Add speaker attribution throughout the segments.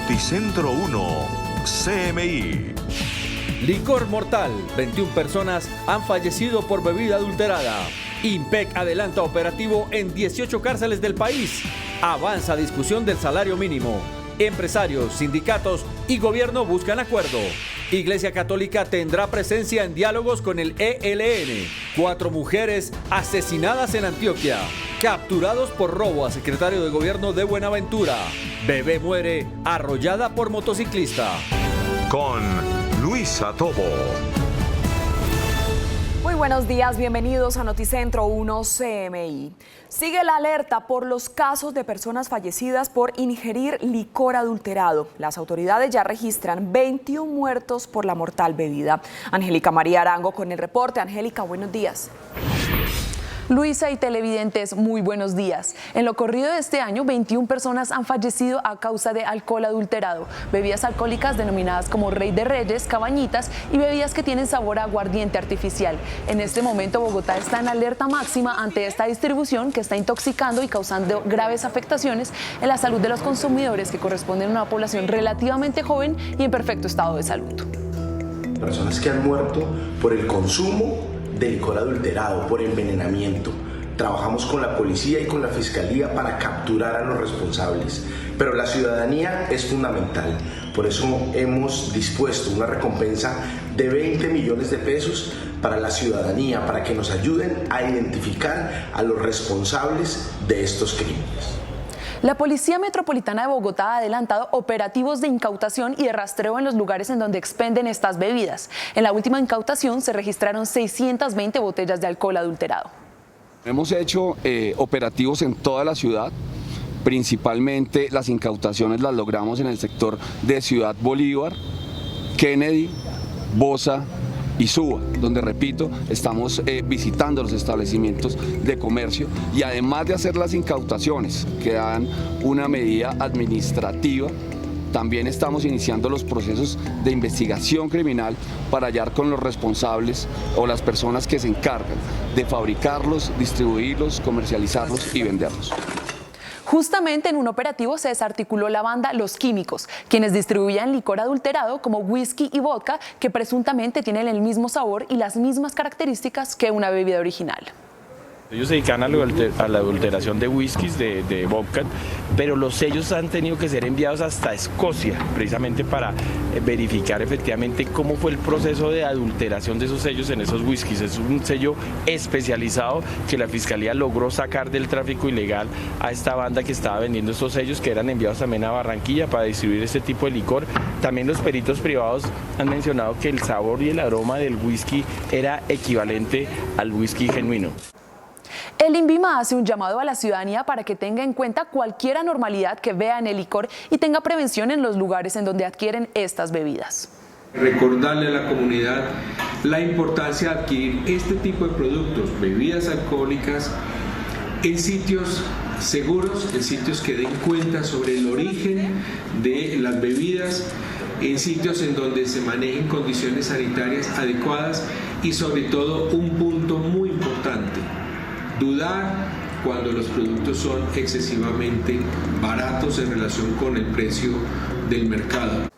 Speaker 1: Noticentro 1, CMI.
Speaker 2: Licor mortal. 21 personas han fallecido por bebida adulterada. IMPEC adelanta operativo en 18 cárceles del país. Avanza discusión del salario mínimo. Empresarios, sindicatos y gobierno buscan acuerdo. Iglesia Católica tendrá presencia en diálogos con el ELN. 4 mujeres asesinadas en Antioquia. Capturados por robo a secretario de gobierno de Buenaventura. Bebé muere arrollada por motociclista.
Speaker 1: Con Luisa Tobo.
Speaker 3: Muy buenos días, bienvenidos a Noticentro 1 CMI. Sigue la alerta por los casos de personas fallecidas por ingerir licor adulterado. Las autoridades ya registran 21 muertos por la mortal bebida. Angélica María Arango con el reporte. Angélica, buenos días.
Speaker 4: Luisa y televidentes, muy buenos días. En lo corrido de este año, 21 personas han fallecido a causa de alcohol adulterado, bebidas alcohólicas denominadas como Rey de Reyes, cabañitas y bebidas que tienen sabor a aguardiente artificial. En este momento, Bogotá está en alerta máxima ante esta distribución que está intoxicando y causando graves afectaciones en la salud de los consumidores, que corresponden a una población relativamente joven y en perfecto estado de salud.
Speaker 5: Personas que han muerto por el consumo de licor adulterado, por envenenamiento. Trabajamos con la policía y con la fiscalía para capturar a los responsables, pero la ciudadanía es fundamental. Por eso hemos dispuesto una recompensa de 20 millones de pesos para la ciudadanía, para que nos ayuden a identificar a los responsables de estos crímenes.
Speaker 4: La Policía Metropolitana de Bogotá ha adelantado operativos de incautación y de rastreo en los lugares en donde expenden estas bebidas. En la última incautación se registraron 620 botellas de alcohol adulterado.
Speaker 6: Hemos hecho operativos en toda la ciudad. Principalmente las incautaciones las logramos en el sector de Ciudad Bolívar, Kennedy, Bosa y Suba, donde, repito, estamos visitando los establecimientos de comercio y además de hacer las incautaciones que dan una medida administrativa, también estamos iniciando los procesos de investigación criminal para hallar con los responsables o las personas que se encargan de fabricarlos, distribuirlos, comercializarlos y venderlos.
Speaker 4: Justamente en un operativo se desarticuló la banda Los Químicos, quienes distribuían licor adulterado como whisky y vodka que presuntamente tienen el mismo sabor y las mismas características que una bebida original.
Speaker 7: Ellos se dedican a la adulteración de whiskies, de vodka, pero los sellos han tenido que ser enviados hasta Escocia, precisamente para verificar efectivamente cómo fue el proceso de adulteración de esos sellos en esos whiskies. Es un sello especializado que la Fiscalía logró sacar del tráfico ilegal a esta banda que estaba vendiendo estos sellos, que eran enviados también a Barranquilla para distribuir este tipo de licor. También los peritos privados han mencionado que el sabor y el aroma del whisky era equivalente al whisky genuino.
Speaker 4: El INVIMA hace un llamado a la ciudadanía para que tenga en cuenta cualquier anormalidad que vea en el licor y tenga prevención en los lugares en donde adquieren estas bebidas.
Speaker 8: Recordarle a la comunidad la importancia de adquirir este tipo de productos, bebidas alcohólicas, en sitios seguros, en sitios que den cuenta sobre el origen de las bebidas, en sitios en donde se manejen condiciones sanitarias adecuadas y sobre todo un punto muy importante: dudar cuando los productos son excesivamente baratos en relación con el precio del mercado.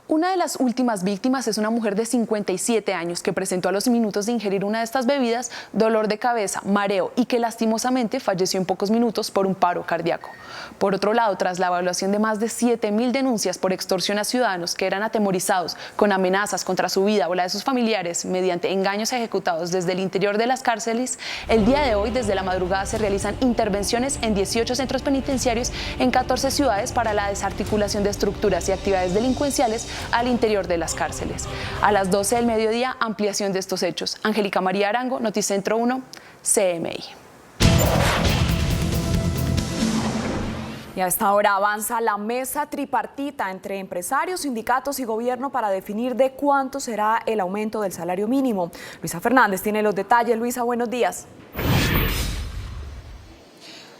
Speaker 4: Una de las últimas víctimas es una mujer de 57 años que presentó a los minutos de ingerir una de estas bebidas dolor de cabeza, mareo y que lastimosamente falleció en pocos minutos por un paro cardíaco. Por otro lado, tras la evaluación de más de 7.000 denuncias por extorsión a ciudadanos que eran atemorizados con amenazas contra su vida o la de sus familiares mediante engaños ejecutados desde el interior de las cárceles, el día de hoy desde la madrugada se realizan intervenciones en 18 centros penitenciarios en 14 ciudades para la desarticulación de estructuras y actividades delincuenciales al interior de las cárceles. A las 12 del mediodía, ampliación de estos hechos. Angélica María Arango, Noticentro 1, CMI.
Speaker 3: Y a esta hora avanza la mesa tripartita entre empresarios, sindicatos y gobierno para definir de cuánto será el aumento del salario mínimo. Luisa Fernández tiene los detalles. Luisa, buenos días.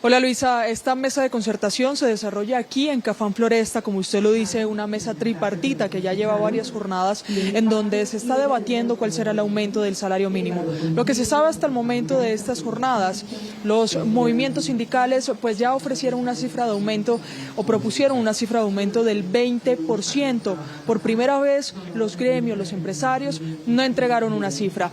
Speaker 9: Hola Luisa, esta mesa de concertación se desarrolla aquí en Cafán Floresta, como usted lo dice, una mesa tripartita que ya lleva varias jornadas en donde se está debatiendo cuál será el aumento del salario mínimo. Lo que se sabe hasta el momento de estas jornadas, los movimientos sindicales pues ya ofrecieron una cifra de aumento o propusieron una cifra de aumento del 20%. Por primera vez los gremios, los empresarios no entregaron una cifra.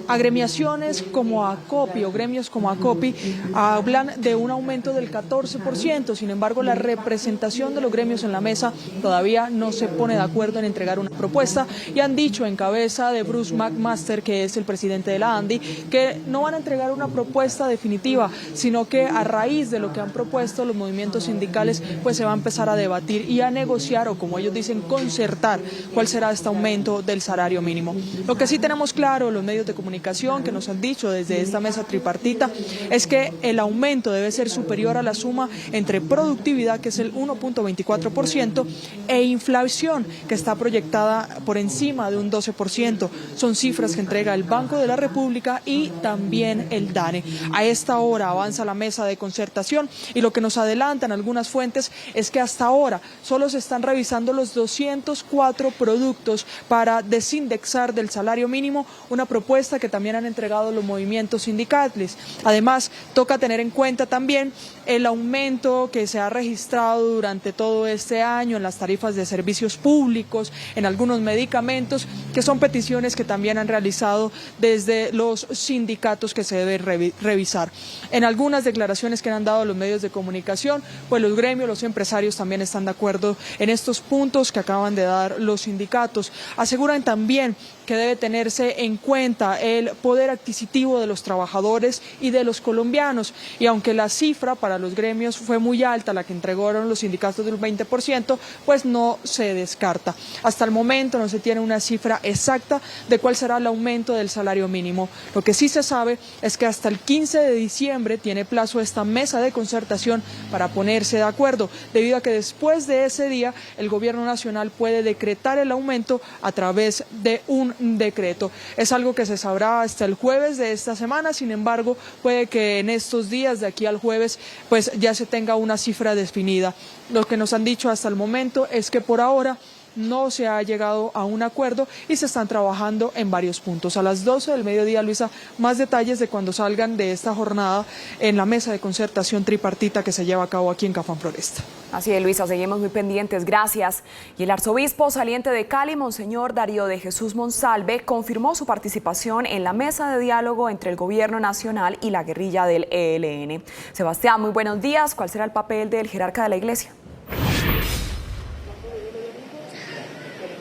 Speaker 9: Agremiaciones como ACOPI o gremios como ACOPI hablan de un aumento del 14%, sin embargo la representación de los gremios en la mesa todavía no se pone de acuerdo en entregar una propuesta y han dicho en cabeza de Bruce McMaster, que es el presidente de la ANDI, que no van a entregar una propuesta definitiva, sino que a raíz de lo que han propuesto los movimientos sindicales pues se va a empezar a debatir y a negociar o como ellos dicen concertar cuál será este aumento del salario mínimo. Lo que sí tenemos claro los medios de comunicación que nos han dicho desde esta mesa tripartita es que el aumento debe ser superior a la suma entre productividad, que es el 1.24%, e inflación, que está proyectada por encima de un 12%. Son cifras que entrega el Banco de la República y también el DANE. A esta hora avanza la mesa de concertación y lo que nos adelantan algunas fuentes es que hasta ahora solo se están revisando los 204 productos para desindexar del salario mínimo, una propuesta que también han entregado los movimientos sindicales. Además, toca tener en cuenta también el aumento que se ha registrado durante todo este año en las tarifas de servicios públicos, en algunos medicamentos, que son peticiones que también han realizado desde los sindicatos que se deben revisar. En algunas declaraciones que han dado los medios de comunicación, pues los gremios, los empresarios también están de acuerdo en estos puntos que acaban de dar los sindicatos. Aseguran también que debe tenerse en cuenta el poder adquisitivo de los trabajadores y de los colombianos. Y aunque la cifra para los gremios fue muy alta, la que entregaron los sindicatos del 20%, pues no se descarta. Hasta el momento no se tiene una cifra exacta de cuál será el aumento del salario mínimo. Lo que sí se sabe es que hasta el 15 de diciembre tiene plazo esta mesa de concertación para ponerse de acuerdo, debido a que después de ese día el gobierno nacional puede decretar el aumento a través de un decreto. Es algo que se sabrá hasta el jueves de esta semana, sin embargo, puede que en estos días de aquí al jueves pues ya se tenga una cifra definida. Lo que nos han dicho hasta el momento es que por ahora no se ha llegado a un acuerdo y se están trabajando en varios puntos. A las 12 del mediodía, Luisa, más detalles de cuando salgan de esta jornada en la mesa de concertación tripartita que se lleva a cabo aquí en Cafán Floresta.
Speaker 3: Así es, Luisa, seguimos muy pendientes, gracias. Y el arzobispo saliente de Cali, Monseñor Darío de Jesús Monsalve, confirmó su participación en la mesa de diálogo entre el gobierno nacional y la guerrilla del ELN. Sebastián, muy buenos días. ¿Cuál será el papel del jerarca de la Iglesia?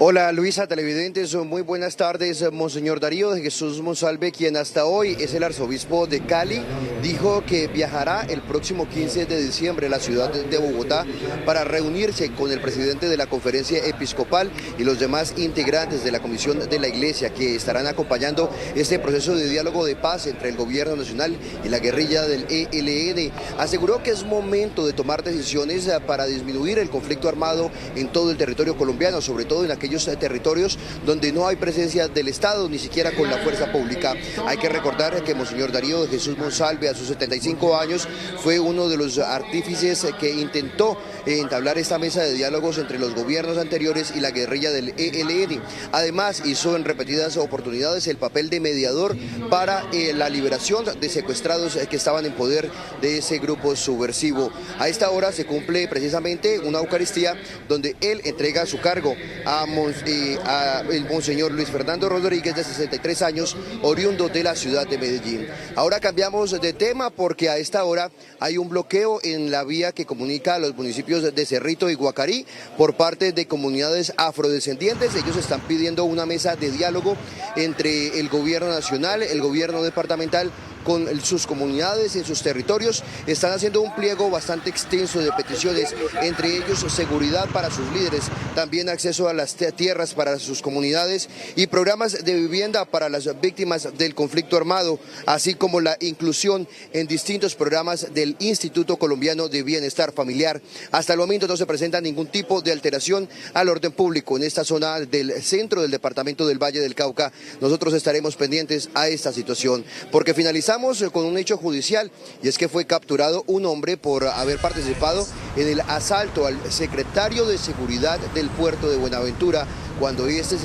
Speaker 10: Hola Luisa, televidentes, muy buenas tardes. Monseñor Darío de Jesús Monsalve, quien hasta hoy es el arzobispo de Cali, dijo que viajará el próximo 15 de diciembre a la ciudad de Bogotá para reunirse con el presidente de la conferencia episcopal y los demás integrantes de la comisión de la Iglesia que estarán acompañando este proceso de diálogo de paz entre el gobierno nacional y la guerrilla del ELN. Aseguró que es momento de tomar decisiones para disminuir el conflicto armado en todo el territorio colombiano, sobre todo en aquellos territorios donde no hay presencia del Estado, ni siquiera con la fuerza pública. Hay que recordar que Monseñor Darío de Jesús Monsalve, a sus 75 años, fue uno de los artífices que intentó entablar esta mesa de diálogos entre los gobiernos anteriores y la guerrilla del ELN. Además, hizo en repetidas oportunidades el papel de mediador para la liberación de secuestrados que estaban en poder de ese grupo subversivo. A esta hora se cumple precisamente una Eucaristía donde él entrega su cargo a el Monseñor Luis Fernando Rodríguez, de 63 años, oriundo de la ciudad de Medellín. Ahora cambiamos de tema porque a esta hora hay un bloqueo en la vía que comunica a los municipios de Cerrito y Guacarí por parte de comunidades afrodescendientes. Ellos están pidiendo una mesa de diálogo entre el gobierno nacional, el gobierno departamental, con sus comunidades en sus territorios. Están haciendo un pliego bastante extenso de peticiones, entre ellos seguridad para sus líderes, también acceso a las tierras para sus comunidades y programas de vivienda para las víctimas del conflicto armado, así como la inclusión en distintos programas del Instituto Colombiano de Bienestar Familiar. Hasta el momento no se presenta ningún tipo de alteración al orden público en esta zona del centro del departamento del Valle del Cauca. Nosotros estaremos pendientes a esta situación, porque finalizando Comenzamos con un hecho judicial, y es que fue capturado un hombre por haber participado en el asalto al secretario de Seguridad del puerto de Buenaventura, cuando este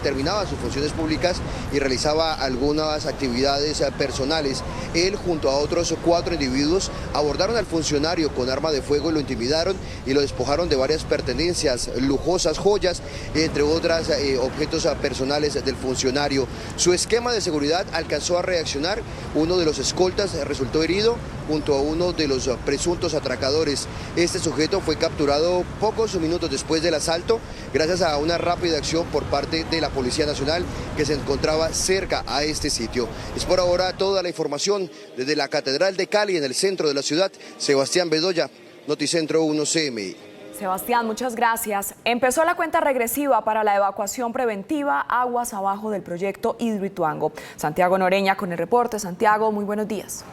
Speaker 10: terminaba sus funciones públicas y realizaba algunas actividades personales. Él, junto a otros 4 individuos, abordaron al funcionario con arma de fuego y lo intimidaron y lo despojaron de varias pertenencias, lujosas joyas, entre otras objetos personales del funcionario. Su esquema de seguridad alcanzó a reaccionar. Uno de los escoltas resultó herido junto a uno de los presuntos atracadores. Este sujeto fue capturado pocos minutos después del asalto, gracias a una rápida acción por parte de la Policía Nacional, que se encontraba cerca a este sitio. Es por ahora toda la información desde la Catedral de Cali, en el centro de la ciudad. Sebastián Bedoya, Noticentro 1 CMI.
Speaker 3: Sebastián, muchas gracias. Empezó la cuenta regresiva para la evacuación preventiva aguas abajo del proyecto Hidroituango. Santiago Noreña con el reporte. Santiago, muy buenos días.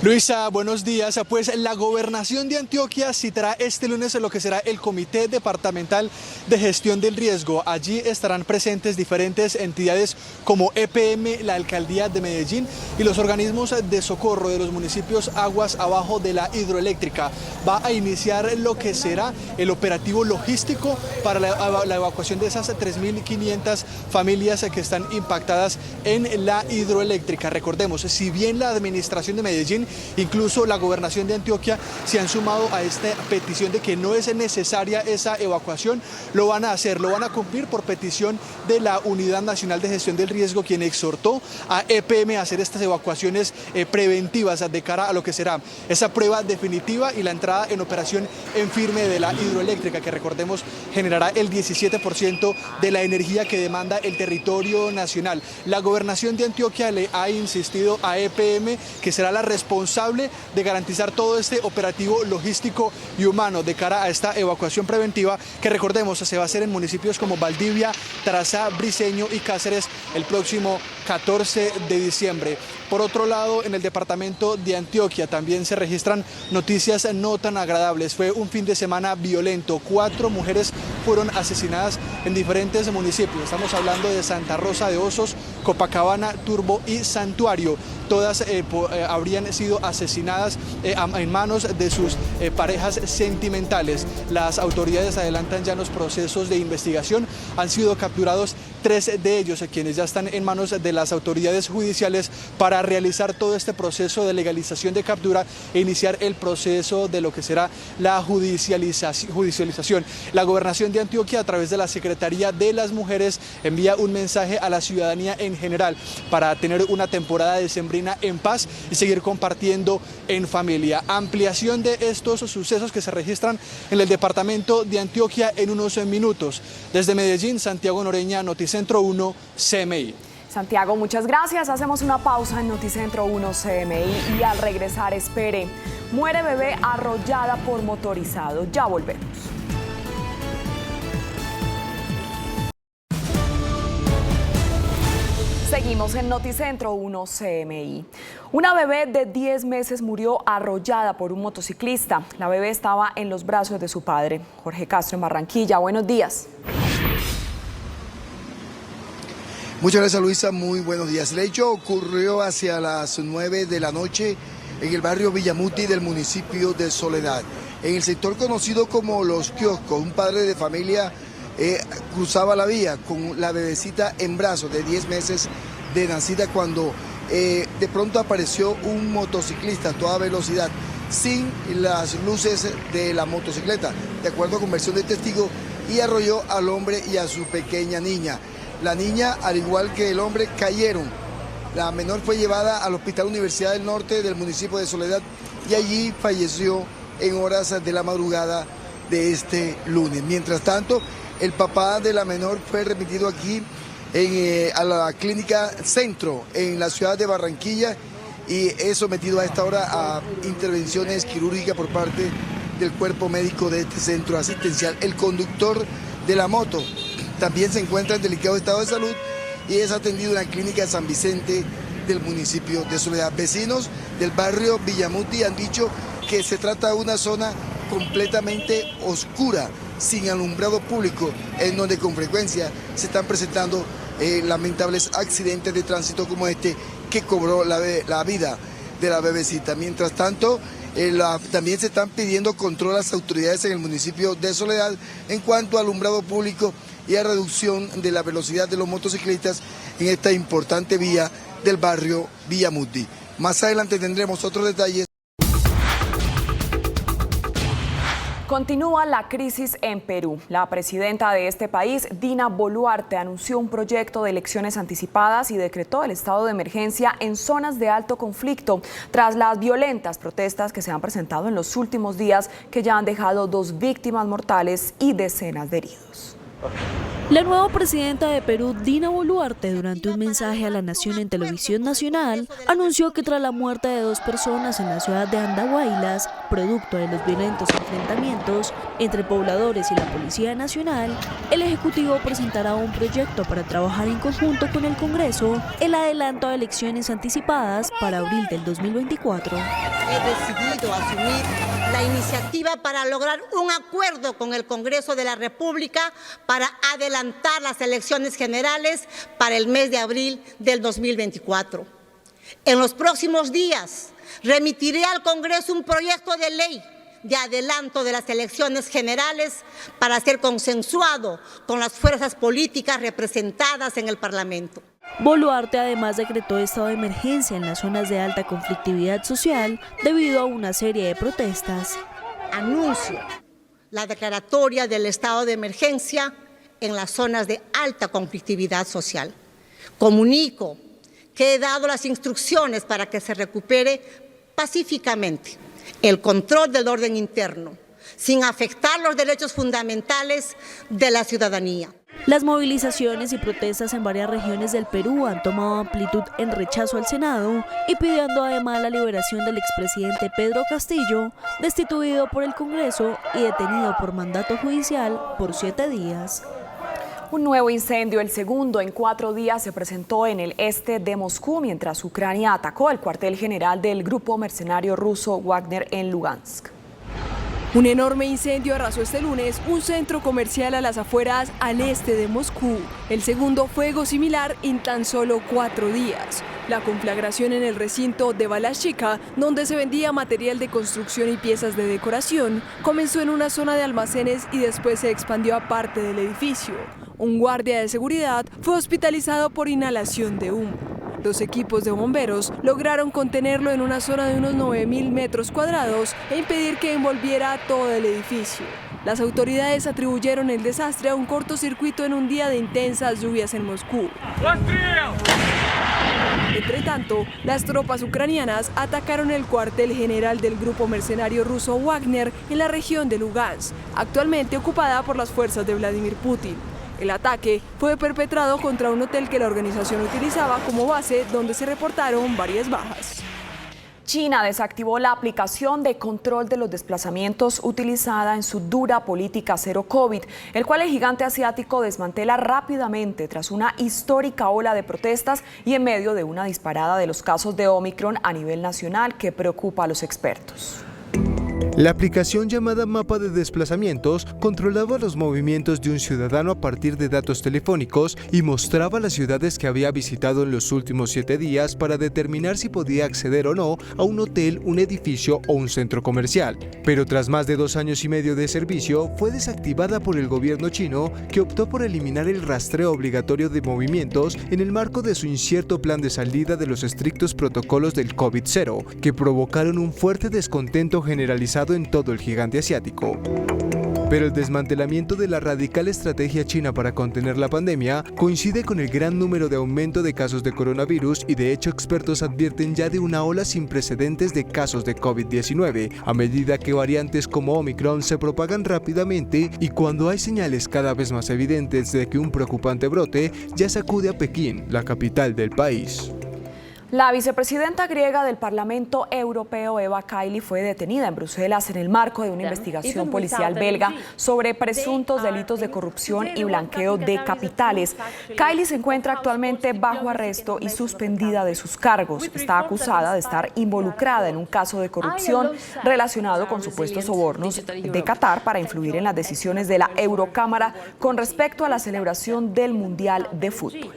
Speaker 11: Luisa, buenos días. Pues la Gobernación de Antioquia citará este lunes lo que será el Comité Departamental de Gestión del Riesgo. Allí estarán presentes diferentes entidades como EPM, la Alcaldía de Medellín y los organismos de socorro de los municipios aguas abajo de la hidroeléctrica. Va a iniciar lo que será el operativo logístico para la evacuación de esas 3.500 familias que están impactadas en la hidroeléctrica. Recordemos, si bien la Administración de Medellín, incluso la Gobernación de Antioquia, se han sumado a esta petición de que no es necesaria esa evacuación, lo van a hacer, lo van a cumplir por petición de la Unidad Nacional de Gestión del Riesgo, quien exhortó a EPM a hacer estas evacuaciones preventivas de cara a lo que será esa prueba definitiva y la entrada en operación en firme de la hidroeléctrica, que recordemos generará el 17% de la energía que demanda el territorio nacional. La Gobernación de Antioquia le ha insistido a EPM que será la responsable de garantizar todo este operativo logístico y humano de cara a esta evacuación preventiva, que recordemos se va a hacer en municipios como Valdivia, Tarazá, Briceño y Cáceres el próximo 14 de diciembre. Por otro lado, en el departamento de Antioquia también se registran noticias no tan agradables. Fue un fin de semana violento. 4 mujeres fueron asesinadas en diferentes municipios. Estamos hablando de Santa Rosa de Osos, Copacabana, Turbo y Santuario. Todas habrían sido asesinadas en manos de sus parejas sentimentales. Las autoridades adelantan ya los procesos de investigación. Han sido capturados 3 de ellos, quienes ya están en manos de las autoridades judiciales para realizar todo este proceso de legalización de captura e iniciar el proceso de lo que será la judicialización. La Gobernación de Antioquia, a través de la Secretaría de las Mujeres, envía un mensaje a la ciudadanía en general para tener una temporada decembrina en paz y seguir compartiendo en familia. Ampliación de estos sucesos que se registran en el departamento de Antioquia en unos minutos. Desde Medellín, Santiago Noreña, Noticentro 1 CMI.
Speaker 3: Santiago, muchas gracias. Hacemos una pausa en Noticentro 1 CMI y al regresar, espere, muere bebé arrollada por motorizado. Ya volvemos. Seguimos en Noticentro 1 CMI. Una bebé de 10 meses murió arrollada por un motociclista. La bebé estaba en los brazos de su padre. Jorge Castro en Barranquilla, buenos días.
Speaker 12: Muchas gracias, Luisa, muy buenos días. El hecho ocurrió hacia las 9 de la noche en el barrio Villamuti del municipio de Soledad. En el sector conocido como Los Kioscos, un padre de familia cruzaba la vía con la bebecita en brazos de 10 meses de nacida cuando de pronto apareció un motociclista a toda velocidad sin las luces de la motocicleta, de acuerdo con versión de testigo, y arrolló al hombre y a su pequeña niña. La niña, al igual que el hombre, cayeron. La menor fue llevada al Hospital Universidad del Norte del municipio de Soledad y allí falleció en horas de la madrugada de este lunes. Mientras tanto, el papá de la menor fue remitido aquí a la clínica Centro en la ciudad de Barranquilla y es sometido a esta hora a intervenciones quirúrgicas por parte del cuerpo médico de este centro asistencial. El conductor de la moto también se encuentra en delicado estado de salud y es atendido en la clínica San Vicente del municipio de Soledad. Vecinos del barrio Villamuti han dicho que se trata de una zona completamente oscura, sin alumbrado público, en donde con frecuencia se están presentando lamentables accidentes de tránsito como este que cobró la vida de la bebecita. Mientras tanto, también se están pidiendo control a las autoridades en el municipio de Soledad en cuanto al alumbrado público y a reducción de la velocidad de los motociclistas en esta importante vía del barrio Villamuti. Más adelante tendremos otros detalles.
Speaker 3: Continúa la crisis en Perú. La presidenta de este país, Dina Boluarte, anunció un proyecto de elecciones anticipadas y decretó el estado de emergencia en zonas de alto conflicto tras las violentas protestas que se han presentado en los últimos días, que ya han dejado 2 víctimas mortales y decenas de heridos.
Speaker 13: La nueva presidenta de Perú, Dina Boluarte, durante un mensaje a la nación en televisión nacional, anunció que tras la muerte de 2 personas en la ciudad de Andahuaylas, producto de los violentos enfrentamientos entre pobladores y la Policía Nacional, el Ejecutivo presentará un proyecto para trabajar en conjunto con el Congreso el adelanto de elecciones anticipadas para abril del 2024.
Speaker 14: He decidido asumir la iniciativa para lograr un acuerdo con el Congreso de la República para adelantar las elecciones generales para el mes de abril del 2024. En los próximos días remitiré al Congreso un proyecto de ley de adelanto de las elecciones generales para ser consensuado con las fuerzas políticas representadas en el Parlamento.
Speaker 13: Boluarte además decretó estado de emergencia en las zonas de alta conflictividad social debido a una serie de protestas.
Speaker 14: Anuncio la declaratoria del estado de emergencia en las zonas de alta conflictividad social. Comunico que he dado las instrucciones para que se recupere pacíficamente el control del orden interno, sin afectar los derechos fundamentales de la ciudadanía.
Speaker 13: Las movilizaciones y protestas en varias regiones del Perú han tomado amplitud en rechazo al Senado y pidiendo además la liberación del expresidente Pedro Castillo, destituido por el Congreso y detenido por mandato judicial por 7 días.
Speaker 3: Un nuevo incendio, el segundo en 4 días, se presentó en el este de Moscú mientras Ucrania atacó el cuartel general del grupo mercenario ruso Wagner en Lugansk.
Speaker 15: Un enorme incendio arrasó este lunes un centro comercial a las afueras al este de Moscú, el segundo fuego similar en tan solo 4 días. La conflagración en el recinto de Balashchika, donde se vendía material de construcción y piezas de decoración, comenzó en una zona de almacenes y después se expandió a parte del edificio. Un guardia de seguridad fue hospitalizado por inhalación de humo. Los equipos de bomberos lograron contenerlo en una zona de unos 9.000 metros cuadrados e impedir que envolviera todo el edificio. Las autoridades atribuyeron el desastre a un cortocircuito en un día de intensas lluvias en Moscú. Entre tanto, las tropas ucranianas atacaron el cuartel general del grupo mercenario ruso Wagner en la región de Lugansk, actualmente ocupada por las fuerzas de Vladimir Putin. El ataque fue perpetrado contra un hotel que la organización utilizaba como base, donde se reportaron varias bajas.
Speaker 3: China desactivó la aplicación de control de los desplazamientos utilizada en su dura política cero COVID, el cual el gigante asiático desmantela rápidamente tras una histórica ola de protestas y en medio de una disparada de los casos de Omicron a nivel nacional que preocupa a los expertos.
Speaker 16: La aplicación llamada Mapa de Desplazamientos controlaba los movimientos de un ciudadano a partir de datos telefónicos y mostraba las ciudades que había visitado en los últimos 7 días para determinar si podía acceder o no a un hotel, un edificio o un centro comercial. Pero tras más de 2 años y medio de servicio, fue desactivada por el gobierno chino, que optó por eliminar el rastreo obligatorio de movimientos en el marco de su incierto plan de salida de los estrictos protocolos del COVID-0, que provocaron un fuerte descontento generalizado en todo el gigante asiático. Pero el desmantelamiento de la radical estrategia china para contener la pandemia coincide con el gran número de aumento de casos de coronavirus y de hecho expertos advierten ya de una ola sin precedentes de casos de COVID-19 a medida que variantes como Omicron se propagan rápidamente y cuando hay señales cada vez más evidentes de que un preocupante brote ya sacude a Pekín, la capital del país.
Speaker 3: La vicepresidenta griega del Parlamento Europeo, Eva Kaili, fue detenida en Bruselas en el marco de una investigación policial belga sobre presuntos delitos de corrupción y blanqueo de capitales. Kaili se encuentra actualmente bajo arresto y suspendida de sus cargos. Está acusada de estar involucrada en un caso de corrupción relacionado con supuestos sobornos de Qatar para influir en las decisiones de la Eurocámara con respecto a la celebración del Mundial de Fútbol.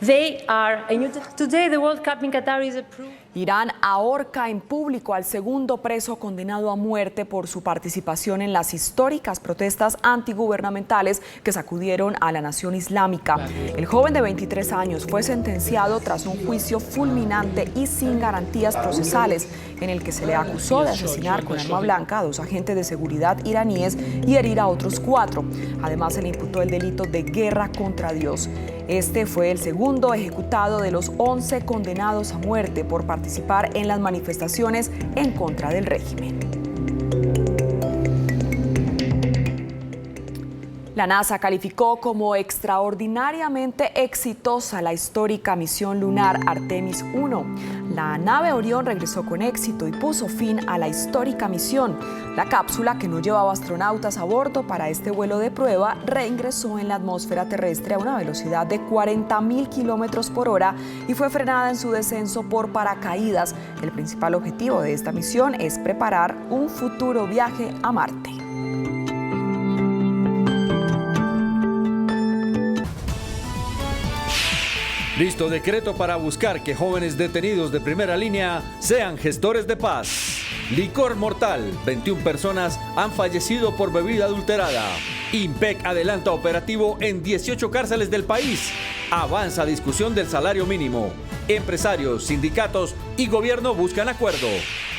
Speaker 17: Today the World Cup in Qatar is a proof.
Speaker 3: Irán ahorca en público al segundo preso condenado a muerte por su participación en las históricas protestas antigubernamentales que sacudieron a la nación islámica. El joven de 23 años fue sentenciado tras un juicio fulminante y sin garantías procesales, en el que se le acusó de asesinar con arma blanca a 2 agentes de seguridad iraníes y herir a otros 4. Además, se le imputó el delito de guerra contra Dios. Este fue el segundo ejecutado de los 11 condenados a muerte por participar en las manifestaciones en contra del régimen. La NASA calificó como extraordinariamente exitosa la histórica misión lunar Artemis 1. La nave Orión regresó con éxito y puso fin a la histórica misión. La cápsula, que no llevaba astronautas a bordo para este vuelo de prueba, reingresó en la atmósfera terrestre a una velocidad de 40.000 kilómetros por hora y fue frenada en su descenso por paracaídas. El principal objetivo de esta misión es preparar un futuro viaje a Marte.
Speaker 2: Listo decreto para buscar que jóvenes detenidos de primera línea sean gestores de paz. Licor mortal. 21 personas han fallecido por bebida adulterada. IMPEC adelanta operativo en 18 cárceles del país. Avanza discusión del salario mínimo. Empresarios, sindicatos y gobierno buscan acuerdo.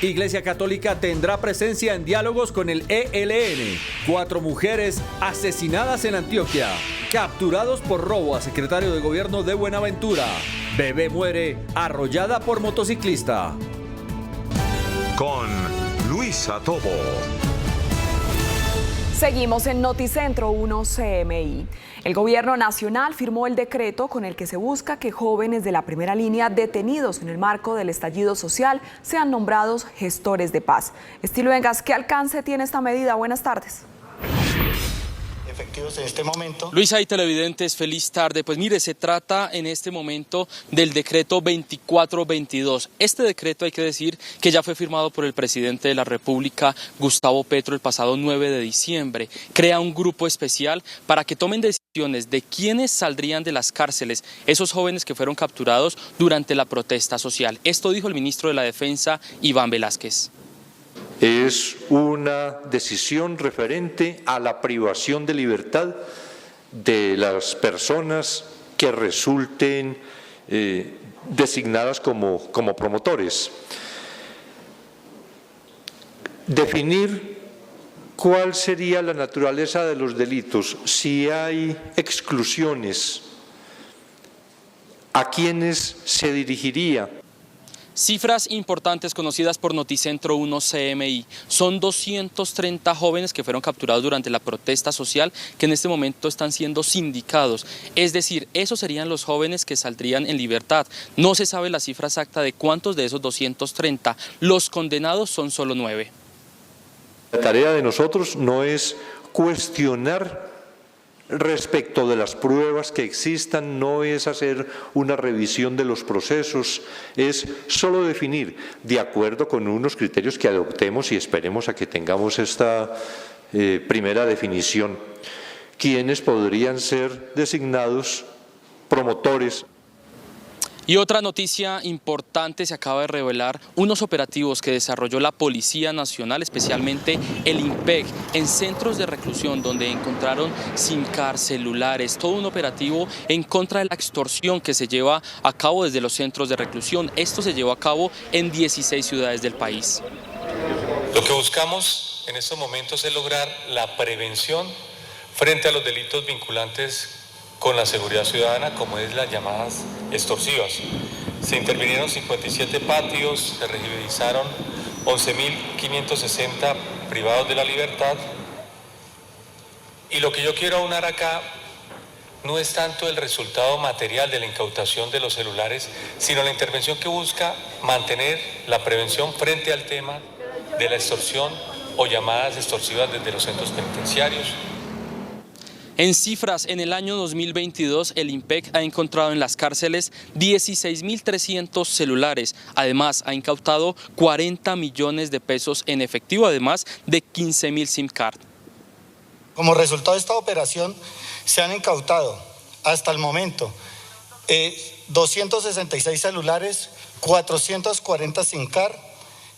Speaker 2: Iglesia Católica tendrá presencia en diálogos con el ELN. 4 mujeres asesinadas en Antioquia. Capturados por robo a secretario de gobierno de Buenaventura. Bebé muere arrollada por motociclista.
Speaker 1: Con Luisa Tobo.
Speaker 3: Seguimos en Noticentro 1 CMI. El gobierno nacional firmó el decreto con el que se busca que jóvenes de la primera línea detenidos en el marco del estallido social sean nombrados gestores de paz. Estilo Vengas, ¿qué alcance tiene esta medida? Buenas tardes.
Speaker 18: Efectivos en este momento.
Speaker 19: Luisa y televidentes, feliz tarde. Pues mire, se trata en este momento del decreto 2422. Este decreto, hay que decir que ya fue firmado por el presidente de la República, Gustavo Petro, el pasado 9 de diciembre. Crea un grupo especial para que tomen decisiones de quiénes saldrían de las cárceles, esos jóvenes que fueron capturados durante la protesta social. Esto dijo el ministro de la Defensa, Iván Velázquez.
Speaker 20: Es una decisión referente a la privación de libertad de las personas que resulten designadas como promotores. Definir cuál sería la naturaleza de los delitos, si hay exclusiones, a quiénes se dirigiría.
Speaker 19: Cifras importantes conocidas por Noticentro 1 CMI. Son 230 jóvenes que fueron capturados durante la protesta social que en este momento están siendo sindicados. Es decir, esos serían los jóvenes que saldrían en libertad. No se sabe la cifra exacta de cuántos de esos 230. Los condenados son solo 9.
Speaker 20: La tarea de nosotros no es cuestionar respecto de las pruebas que existan, no es hacer una revisión de los procesos, es solo definir, de acuerdo con unos criterios que adoptemos y esperemos a que tengamos esta primera definición, quiénes podrían ser designados promotores.
Speaker 19: Y otra noticia importante, se acaba de revelar unos operativos que desarrolló la Policía Nacional, especialmente el IMPEC, en centros de reclusión donde encontraron SIM card, celulares, todo un operativo en contra de la extorsión que se lleva a cabo desde los centros de reclusión. Esto se llevó a cabo en 16 ciudades del país.
Speaker 21: Lo que buscamos en estos momentos es lograr la prevención frente a los delitos vinculantes con la seguridad ciudadana, como es las llamadas extorsivas. Se intervinieron 57 patios, se revisaron 11.560 privados de la libertad. Y lo que yo quiero aunar acá no es tanto el resultado material de la incautación de los celulares, sino la intervención que busca mantener la prevención frente al tema de la extorsión o llamadas extorsivas desde los centros penitenciarios.
Speaker 19: En cifras, en el año 2022, el IMPEC ha encontrado en las cárceles 16.300 celulares. Además, ha incautado 40 millones de pesos en efectivo, además de 15.000 SIM card.
Speaker 18: Como resultado de esta operación, se han incautado hasta el momento 266 celulares, 440 SIM card,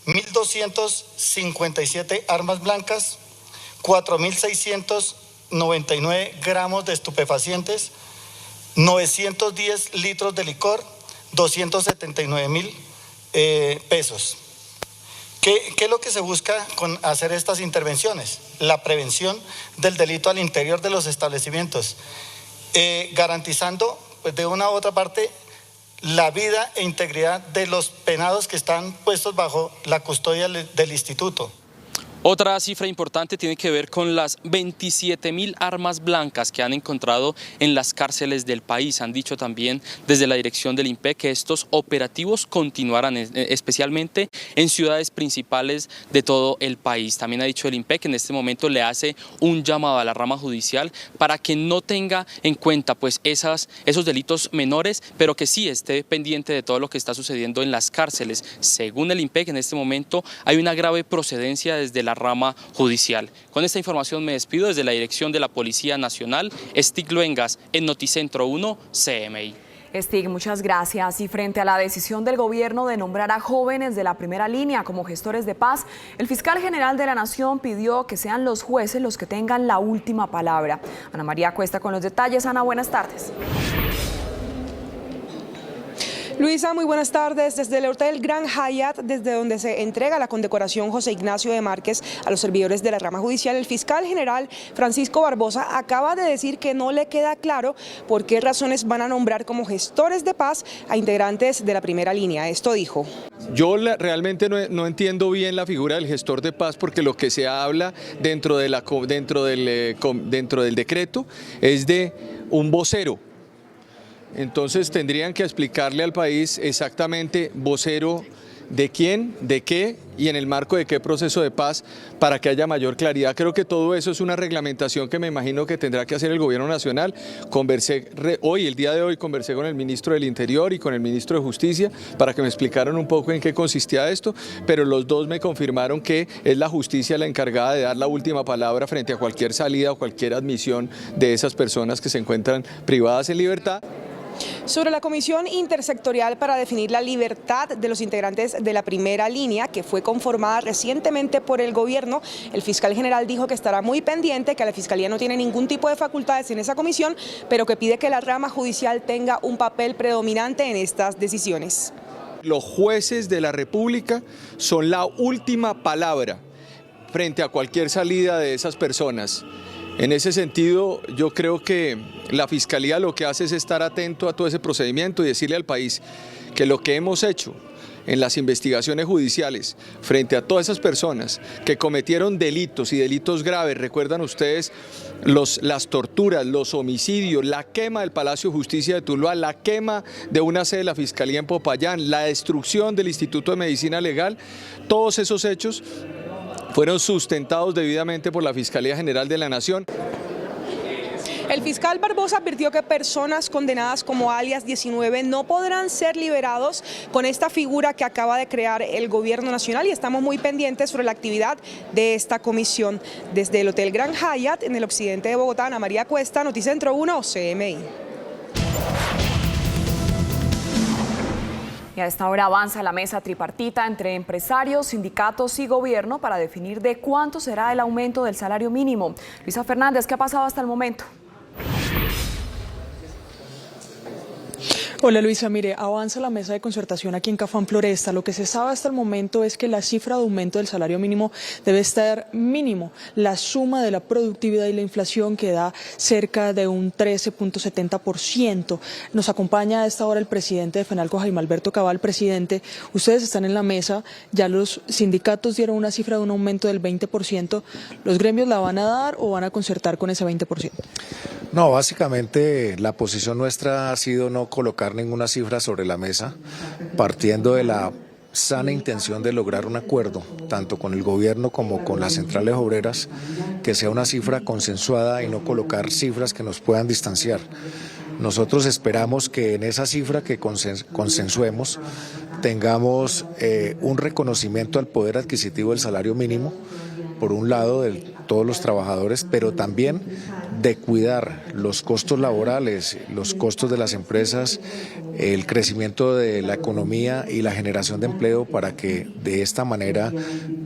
Speaker 18: 1.257 armas blancas, 4.699 gramos de estupefacientes, 910 litros de licor, 279.000 pesos. ¿Qué es lo que se busca con hacer estas intervenciones? La prevención del delito al interior de los establecimientos, garantizando, pues, de una u otra parte, la vida e integridad de los penados que están puestos bajo la custodia del instituto.
Speaker 19: Otra cifra importante tiene que ver con las 27.000 armas blancas que han encontrado en las cárceles del país. Han dicho también desde la dirección del INPEC que estos operativos continuarán, especialmente en ciudades principales de todo el país. También ha dicho el INPEC que en este momento le hace un llamado a la rama judicial para que no tenga en cuenta, pues, esos delitos menores, pero que sí esté pendiente de todo lo que está sucediendo en las cárceles. Según el INPEC, en este momento hay una grave procedencia desde la rama judicial. Con esta información me despido desde la dirección de la Policía Nacional. Stig Luengas, en Noticentro 1, CMI.
Speaker 3: Stig, muchas gracias. Y frente a la decisión del gobierno de nombrar a jóvenes de la primera línea como gestores de paz, el fiscal general de la Nación pidió que sean los jueces los que tengan la última palabra. Ana María Cuesta con los detalles. Ana, buenas tardes.
Speaker 22: Luisa, muy buenas tardes. Desde el Hotel Grand Hyatt, desde donde se entrega la condecoración José Ignacio de Márquez a los servidores de la rama judicial, el fiscal general Francisco Barbosa acaba de decir que no le queda claro por qué razones van a nombrar como gestores de paz a integrantes de la primera línea. Esto dijo.
Speaker 23: Yo realmente no entiendo bien la figura del gestor de paz, porque lo que se habla dentro del decreto es de un vocero. Entonces tendrían que explicarle al país exactamente vocero de quién, de qué y en el marco de qué proceso de paz, para que haya mayor claridad. Creo que todo eso es una reglamentación que me imagino que tendrá que hacer el gobierno nacional. El día de hoy conversé con el ministro del Interior y con el ministro de Justicia para que me explicaran un poco en qué consistía esto, pero los dos me confirmaron que es la justicia la encargada de dar la última palabra frente a cualquier salida o cualquier admisión de esas personas que se encuentran privadas en libertad.
Speaker 22: Sobre la Comisión Intersectorial para definir la libertad de los integrantes de la primera línea, que fue conformada recientemente por el gobierno, el fiscal general dijo que estará muy pendiente, que la Fiscalía no tiene ningún tipo de facultades en esa comisión, pero que pide que la rama judicial tenga un papel predominante en estas decisiones.
Speaker 23: Los jueces de la República son la última palabra frente a cualquier salida de esas personas. En ese sentido, yo creo que la Fiscalía lo que hace es estar atento a todo ese procedimiento y decirle al país que lo que hemos hecho en las investigaciones judiciales frente a todas esas personas que cometieron delitos y delitos graves, recuerdan ustedes las torturas, los homicidios, la quema del Palacio de Justicia de Tuluá, la quema de una sede de la Fiscalía en Popayán, la destrucción del Instituto de Medicina Legal, todos esos hechos fueron sustentados debidamente por la Fiscalía General de la Nación.
Speaker 22: El fiscal Barbosa advirtió que personas condenadas como alias 19 no podrán ser liberados con esta figura que acaba de crear el gobierno nacional, y estamos muy pendientes sobre la actividad de esta comisión. Desde el Hotel Grand Hyatt en el occidente de Bogotá, Ana María Cuesta, Noticentro 1, CMI.
Speaker 3: Y a esta hora avanza la mesa tripartita entre empresarios, sindicatos y gobierno para definir de cuánto será el aumento del salario mínimo. Luisa Fernández, ¿qué ha pasado hasta el momento?
Speaker 9: Hola Luisa, mire, avanza la mesa de concertación aquí en Cafán Floresta. Lo que se sabe hasta el momento es que la cifra de aumento del salario mínimo debe estar mínimo. La suma de la productividad y la inflación que da cerca de un 13.70%. Nos acompaña a esta hora el presidente de FENALCO, Jaime Alberto Cabal. Presidente, ustedes están en la mesa, ya los sindicatos dieron una cifra de un aumento del 20%. ¿Los gremios la van a dar o van a concertar con ese 20%?
Speaker 24: No, básicamente la posición nuestra ha sido no colocar ninguna cifra sobre la mesa, partiendo de la sana intención de lograr un acuerdo, tanto con el gobierno como con las centrales obreras, que sea una cifra consensuada y no colocar cifras que nos puedan distanciar. Nosotros esperamos que en esa cifra que consensuemos tengamos un reconocimiento al poder adquisitivo del salario mínimo, por un lado, de todos los trabajadores, pero también de cuidar los costos laborales, los costos de las empresas, el crecimiento de la economía y la generación de empleo para que de esta manera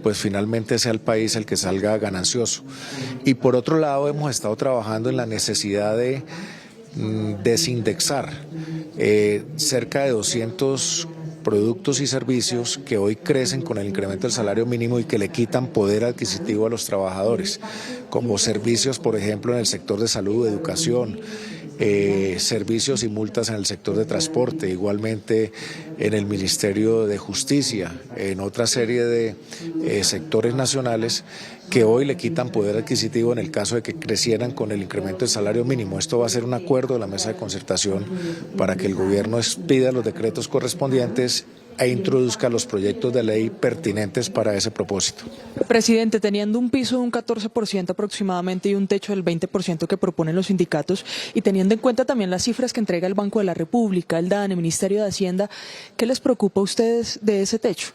Speaker 24: pues finalmente sea el país el que salga ganancioso. Y por otro lado hemos estado trabajando en la necesidad de desindexar cerca de 200 productos y servicios que hoy crecen con el incremento del salario mínimo y que le quitan poder adquisitivo a los trabajadores, como servicios, por ejemplo, en el sector de salud, educación, servicios y multas en el sector de transporte, igualmente en el Ministerio de Justicia, en otra serie de sectores nacionales que hoy le quitan poder adquisitivo en el caso de que crecieran con el incremento del salario mínimo. Esto va a ser un acuerdo de la mesa de concertación para que el gobierno expida los decretos correspondientes e introduzca los proyectos de ley pertinentes para ese propósito.
Speaker 9: Presidente, teniendo un piso de un 14% aproximadamente y un techo del 20% que proponen los sindicatos y teniendo en cuenta también las cifras que entrega el Banco de la República, el DANE, el Ministerio de Hacienda, ¿qué les preocupa a ustedes de ese techo?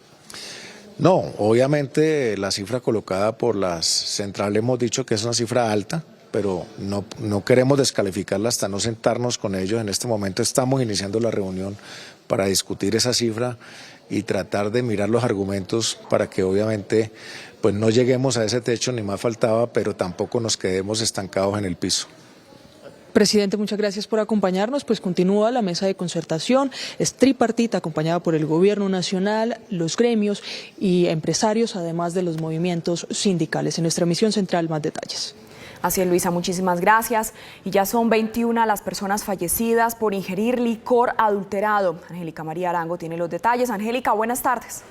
Speaker 24: No, obviamente la cifra colocada por las centrales hemos dicho que es una cifra alta, pero no queremos descalificarla hasta no sentarnos con ellos. En este momento estamos iniciando la reunión para discutir esa cifra y tratar de mirar los argumentos para que obviamente pues no lleguemos a ese techo, ni más faltaba, pero tampoco nos quedemos estancados en el piso.
Speaker 9: Presidente, muchas gracias por acompañarnos. Pues continúa la mesa de concertación, es tripartita acompañada por el Gobierno Nacional, los gremios y empresarios, además de los movimientos sindicales. En nuestra emisión central, más detalles.
Speaker 3: Así es, Luisa, muchísimas gracias. Y ya son 21 las personas fallecidas por ingerir licor adulterado. Angélica María Arango tiene los detalles. Angélica, buenas tardes.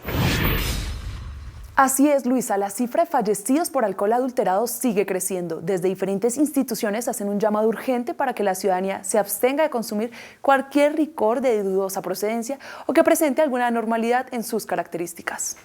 Speaker 4: Así es, Luisa, la cifra de fallecidos por alcohol adulterado sigue creciendo. Desde diferentes instituciones hacen un llamado urgente para que la ciudadanía se abstenga de consumir cualquier licor de dudosa procedencia o que presente alguna anormalidad en sus características.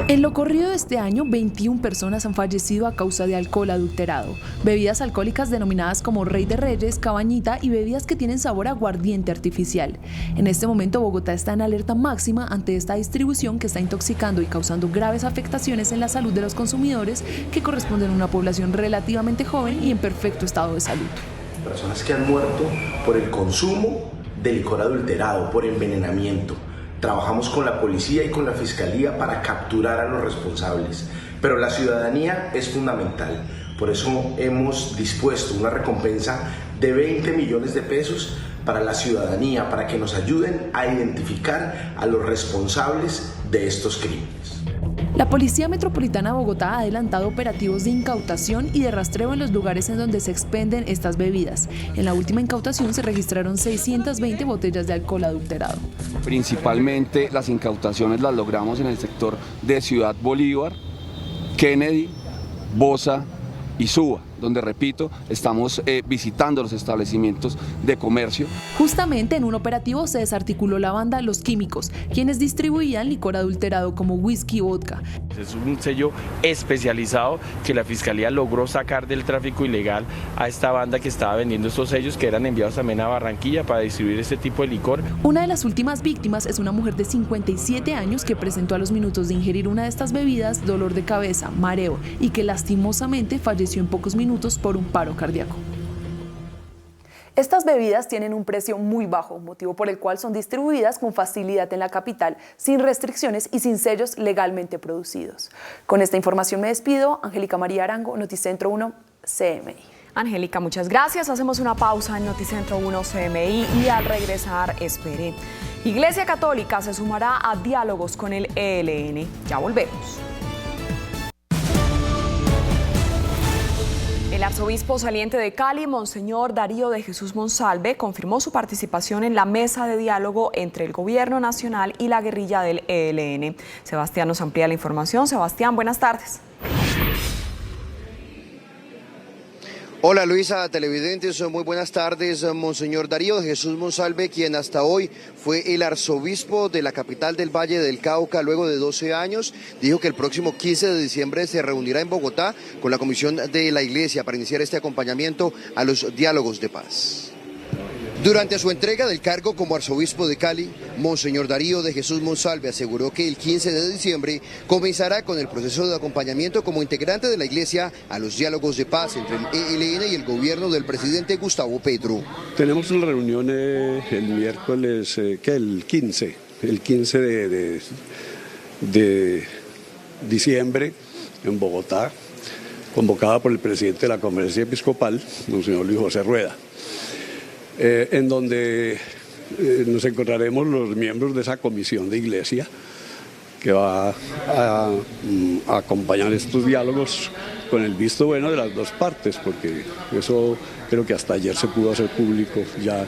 Speaker 4: En lo corrido de este año, 21 personas han fallecido a causa de alcohol adulterado. Bebidas alcohólicas denominadas como Rey de Reyes, Cabañita y bebidas que tienen sabor a aguardiente artificial. En este momento, Bogotá está en alerta máxima ante esta distribución que está intoxicando y causando graves afectaciones en la salud de los consumidores, que corresponden a una población relativamente joven y en perfecto estado de salud.
Speaker 5: Personas que han muerto por el consumo de licor adulterado, por envenenamiento. Trabajamos con la policía y con la fiscalía para capturar a los responsables, pero la ciudadanía es fundamental. Por eso hemos dispuesto una recompensa de 20 millones de pesos para la ciudadanía, para que nos ayuden a identificar a los responsables de estos crímenes.
Speaker 4: La Policía Metropolitana de Bogotá ha adelantado operativos de incautación y de rastreo en los lugares en donde se expenden estas bebidas. En la última incautación se registraron 620 botellas de alcohol adulterado.
Speaker 6: Principalmente las incautaciones las logramos en el sector de Ciudad Bolívar, Kennedy, Bosa y Suba, donde, repito, estamos visitando los establecimientos de comercio.
Speaker 4: Justamente en un operativo se desarticuló la banda Los Químicos, quienes distribuían licor adulterado como whisky y vodka.
Speaker 7: Es un sello especializado que la Fiscalía logró sacar del tráfico ilegal a esta banda que estaba vendiendo estos sellos, que eran enviados también a Barranquilla para distribuir este tipo de licor.
Speaker 4: Una de las últimas víctimas es una mujer de 57 años que presentó a los minutos de ingerir una de estas bebidas dolor de cabeza, mareo y que lastimosamente falleció en pocos minutos por un paro cardíaco. Estas bebidas tienen un precio muy bajo, motivo por el cual son distribuidas con facilidad en la capital, sin restricciones y sin sellos legalmente producidos. Con esta información me despido. Angélica María Arango, Noticentro 1, CMI.
Speaker 3: Angélica, muchas gracias. Hacemos una pausa en Noticentro 1 CMI y al regresar, espere. Iglesia Católica se sumará a diálogos con el ELN. Ya volvemos. El arzobispo saliente de Cali, Monseñor Darío de Jesús Monsalve, confirmó su participación en la mesa de diálogo entre el Gobierno Nacional y la guerrilla del ELN. Sebastián nos amplía la información. Sebastián, buenas tardes.
Speaker 10: Hola Luisa, televidentes, muy buenas tardes. Monseñor Darío de Jesús Monsalve, quien hasta hoy fue el arzobispo de la capital del Valle del Cauca luego de 12 años, dijo que el próximo 15 de diciembre se reunirá en Bogotá con la comisión de la Iglesia para iniciar este acompañamiento a los diálogos de paz. Durante su entrega del cargo como arzobispo de Cali, Monseñor Darío de Jesús Monsalve aseguró que el 15 de diciembre comenzará con el proceso de acompañamiento como integrante de la Iglesia a los diálogos de paz entre el ELN y el gobierno del presidente Gustavo Petro.
Speaker 8: Tenemos una reunión el miércoles, el 15 de diciembre en Bogotá, convocada por el presidente de la Conferencia Episcopal, Monseñor Luis José Rueda. En donde nos encontraremos los miembros de esa comisión de iglesia que va a acompañar estos diálogos con el visto bueno de las dos partes, porque eso creo que hasta ayer se pudo hacer público ya,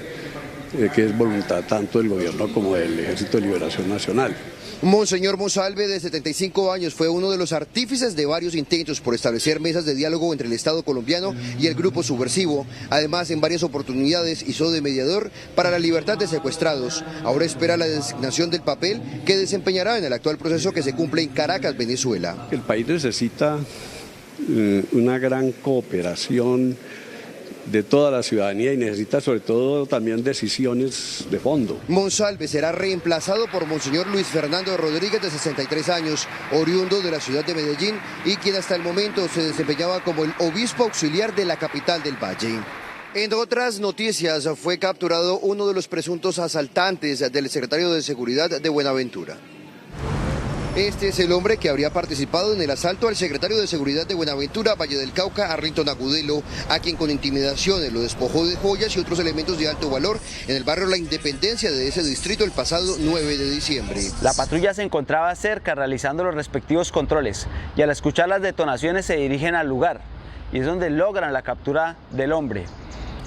Speaker 8: que es voluntad tanto del gobierno como del Ejército de Liberación Nacional.
Speaker 10: Monseñor Monsalve, de 75 años, fue uno de los artífices de varios intentos por establecer mesas de diálogo entre el Estado colombiano y el grupo subversivo. Además, en varias oportunidades hizo de mediador para la libertad de secuestrados. Ahora espera la designación del papel que desempeñará en el actual proceso que se cumple en Caracas, Venezuela.
Speaker 8: El país necesita una gran cooperación de toda la ciudadanía y necesita sobre todo también decisiones de fondo.
Speaker 10: Monsalve será reemplazado por Monseñor Luis Fernando Rodríguez, de 63 años, oriundo de la ciudad de Medellín y quien hasta el momento se desempeñaba como el obispo auxiliar de la capital del Valle. En otras noticias, fue capturado uno de los presuntos asaltantes del secretario de Seguridad de Buenaventura. Este es el hombre que habría participado en el asalto al secretario de Seguridad de Buenaventura, Valle del Cauca, Arlington Agudelo, a quien con intimidaciones lo despojó de joyas y otros elementos de alto valor en el barrio La Independencia de ese distrito el pasado 9 de diciembre.
Speaker 11: La patrulla se encontraba cerca realizando los respectivos controles y al escuchar las detonaciones se dirigen al lugar y es donde logran la captura del hombre,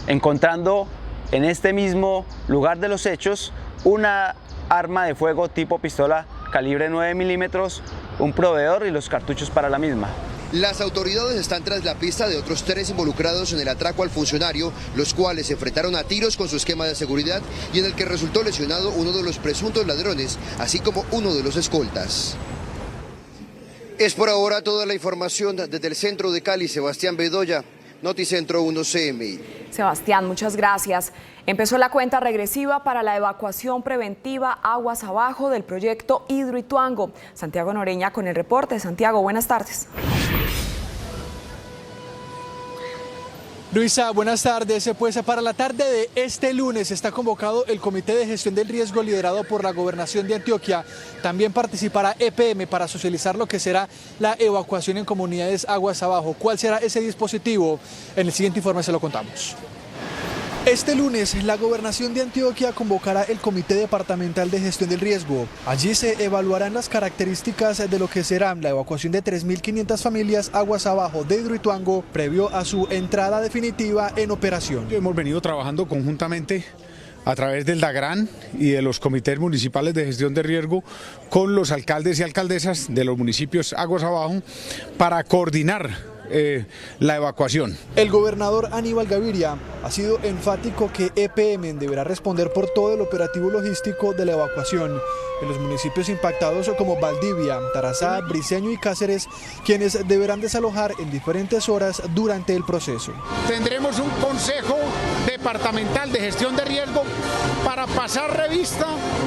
Speaker 11: encontrando en este mismo lugar de los hechos una arma de fuego tipo pistola calibre 9 milímetros, un proveedor y los cartuchos para la misma.
Speaker 10: Las autoridades están tras la pista de otros 3 involucrados en el atraco al funcionario, los cuales se enfrentaron a tiros con su esquema de seguridad y en el que resultó lesionado uno de los presuntos ladrones, así como uno de los escoltas. Es por ahora toda la información desde el centro de Cali. Sebastián Bedoya, Noticentro 1 CMI.
Speaker 3: Sebastián, muchas gracias. Empezó la cuenta regresiva para la evacuación preventiva aguas abajo del proyecto Hidroituango. Santiago Noreña con el reporte. Santiago, buenas tardes.
Speaker 12: Luisa, buenas tardes. Pues para la tarde de este lunes está convocado el Comité de Gestión del Riesgo liderado por la Gobernación de Antioquia. También participará EPM para socializar lo que será la evacuación en comunidades aguas abajo. ¿Cuál será ese dispositivo? En el siguiente informe se lo contamos. Este lunes, la Gobernación de Antioquia convocará el Comité Departamental de Gestión del Riesgo. Allí se evaluarán las características de lo que será la evacuación de 3.500 familias aguas abajo de Hidroituango, previo a su entrada definitiva en operación.
Speaker 14: Hemos venido trabajando conjuntamente a través del DAGRAN y de los comités municipales de gestión de riesgo con los alcaldes y alcaldesas de los municipios aguas abajo para coordinar la evacuación.
Speaker 12: El gobernador Aníbal Gaviria ha sido enfático que EPM deberá responder por todo el operativo logístico de la evacuación en los municipios impactados como Valdivia, Tarazá, Briceño y Cáceres, quienes deberán desalojar en diferentes horas durante el proceso.
Speaker 14: Tendremos un consejo departamental de gestión de riesgo para pasar revista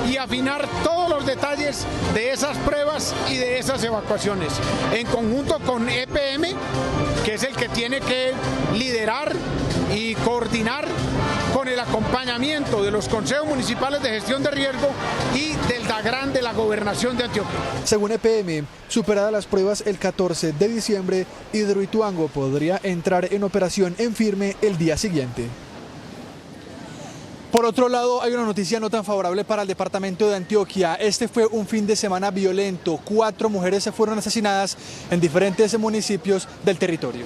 Speaker 14: y afinar todos los detalles de esas pruebas y de esas evacuaciones, en conjunto con EPM, que es el que tiene que liderar y coordinar con el acompañamiento de los consejos municipales de gestión de riesgo y del DAGRAN de la Gobernación de Antioquia.
Speaker 12: Según EPM, superadas las pruebas el 14 de diciembre, Hidroituango podría entrar en operación en firme el día siguiente. Por otro lado, hay una noticia no tan favorable para el departamento de Antioquia. Este fue un fin de semana violento. 4 mujeres se fueron asesinadas en diferentes municipios del territorio.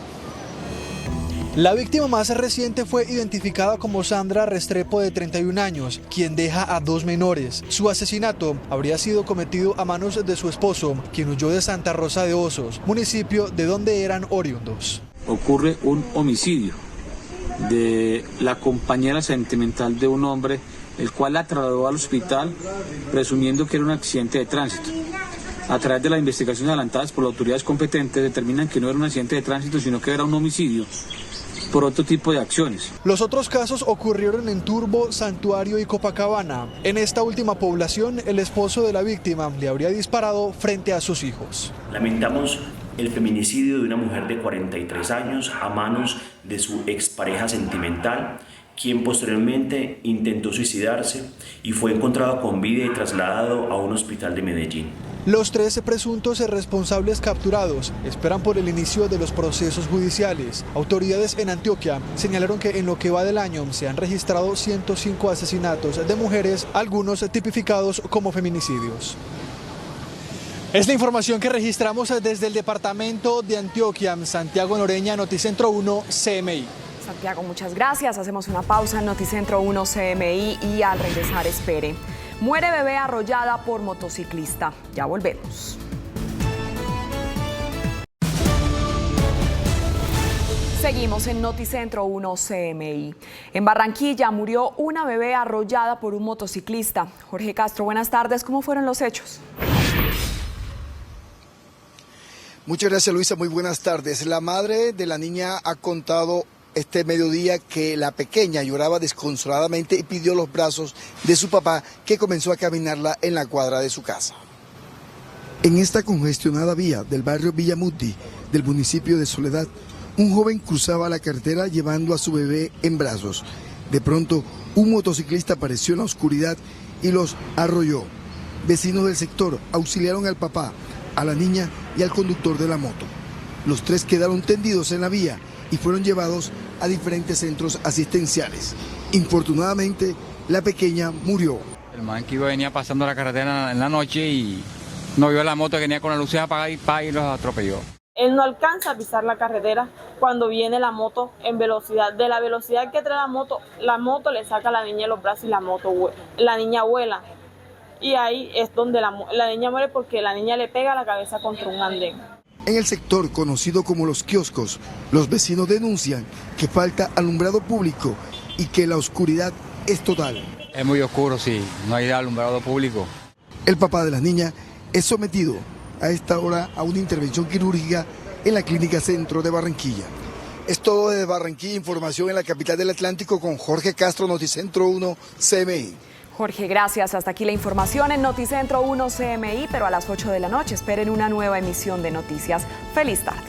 Speaker 12: La víctima más reciente fue identificada como Sandra Restrepo, de 31 años, quien deja a 2 menores. Su asesinato habría sido cometido a manos de su esposo, quien huyó de Santa Rosa de Osos, municipio de donde eran oriundos.
Speaker 25: Ocurre un homicidio de la compañera sentimental de un hombre, el cual la trasladó al hospital presumiendo que era un accidente de tránsito. A través de las investigaciones adelantadas por las autoridades competentes determinan que no era un accidente de tránsito, sino que era un homicidio, por otro tipo de acciones.
Speaker 12: Los otros casos ocurrieron en Turbo, Santuario y Copacabana. En esta última población, el esposo de la víctima le habría disparado frente a sus hijos.
Speaker 2: Lamentamos el feminicidio de una mujer de 43 años a manos de su expareja sentimental, quien posteriormente intentó suicidarse y fue encontrado con vida y trasladado a un hospital de Medellín.
Speaker 12: Los 13 presuntos responsables capturados esperan por el inicio de los procesos judiciales. Autoridades en Antioquia señalaron que en lo que va del año se han registrado 105 asesinatos de mujeres, algunos tipificados como feminicidios. Es la información que registramos desde el departamento de Antioquia. Santiago Noreña, Noticentro 1, CMI.
Speaker 3: Santiago, muchas gracias. Hacemos una pausa en Noticentro 1 CMI y al regresar espere. Muere bebé arrollada por motociclista. Ya volvemos. Seguimos en Noticentro 1 CMI. En Barranquilla murió una bebé arrollada por un motociclista. Jorge Castro, buenas tardes. ¿Cómo fueron los hechos?
Speaker 13: Muchas gracias, Luisa. Muy buenas tardes. La madre de la niña ha contado este mediodía que la pequeña lloraba desconsoladamente y pidió los brazos de su papá, que comenzó a caminarla en la cuadra de su casa. En esta congestionada vía del barrio Villamuti del municipio de Soledad, un joven cruzaba la carretera llevando a su bebé en brazos. De pronto, un motociclista apareció en la oscuridad y los arrolló. Vecinos del sector auxiliaron al papá, a la niña y al conductor de la moto. Los tres quedaron tendidos en la vía y fueron llevados a diferentes centros asistenciales. Infortunadamente, la pequeña murió.
Speaker 15: El man que venía pasando la carretera en la noche y no vio la moto que venía con la luz apagada y los atropelló.
Speaker 16: Él no alcanza a pisar la carretera cuando viene la moto en velocidad. De la velocidad que trae la moto le saca a la niña los brazos y la niña vuela. Y ahí es donde la niña muere porque la niña le pega la cabeza contra un andén.
Speaker 13: En el sector conocido como Los Kioscos, los vecinos denuncian que falta alumbrado público y que la oscuridad es total.
Speaker 15: Es muy oscuro, sí, no hay alumbrado público.
Speaker 13: El papá de la niña es sometido a esta hora a una intervención quirúrgica en la Clínica Centro de Barranquilla. Es todo desde Barranquilla, información en la capital del Atlántico con Jorge Castro, Noticentro 1 CMI.
Speaker 3: Jorge, gracias. Hasta aquí la información en Noticentro 1 CMI, pero a las 8 de la noche esperen una nueva emisión de noticias. Feliz tarde.